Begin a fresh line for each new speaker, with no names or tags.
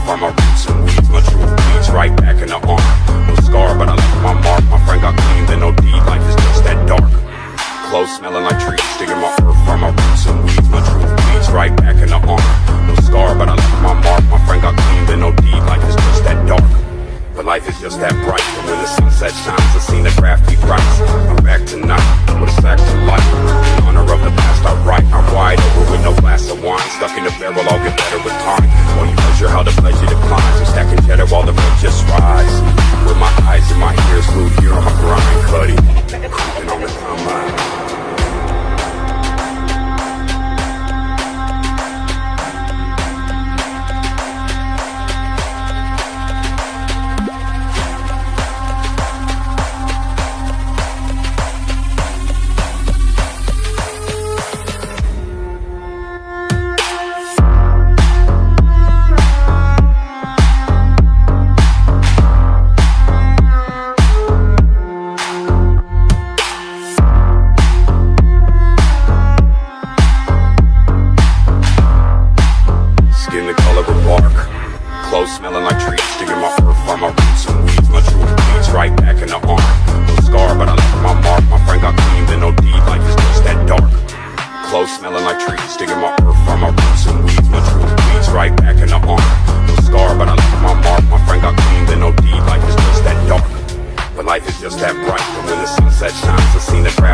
from my roots and weeds. My true bleeds right back in the arm. No scar, but I left my mark. My friend got clean, then no deed. Life is just that dark. Clothes smelling like trees, digging my earth from my roots and weeds. My truth bleeds right back in the arm. No scar, but I left my mark. My friend got clean, then no deed. Life is just that dark. But life is just that bright. And when the sunset shines, I seen the crafty price. I'm back tonight with a sack to life. In honor of the past, I write. I'm wide over with no glass of wine. Stuck in the barrel, I'll get better with time. While you measure how the pleasure declines, I'm stacking cheddar while the rent just rise. With my eyes and my ears glued here on my grind, cutty. Creeping on the timeline. Clothes smelling like trees, digging my earth from my roots and weeds. My truth bleeds right back in the arm. No scar, but I left my mark. My friend got clean, then no deed. Life is just that dark. Clothes smelling like trees, digging my earth from my roots and weeds. My truth bleeds right back in the arm. No scar, but I left my mark. My friend got clean, then no deed. Life is just that dark. But life is just that bright. And when the sunset shines, I seen the craft.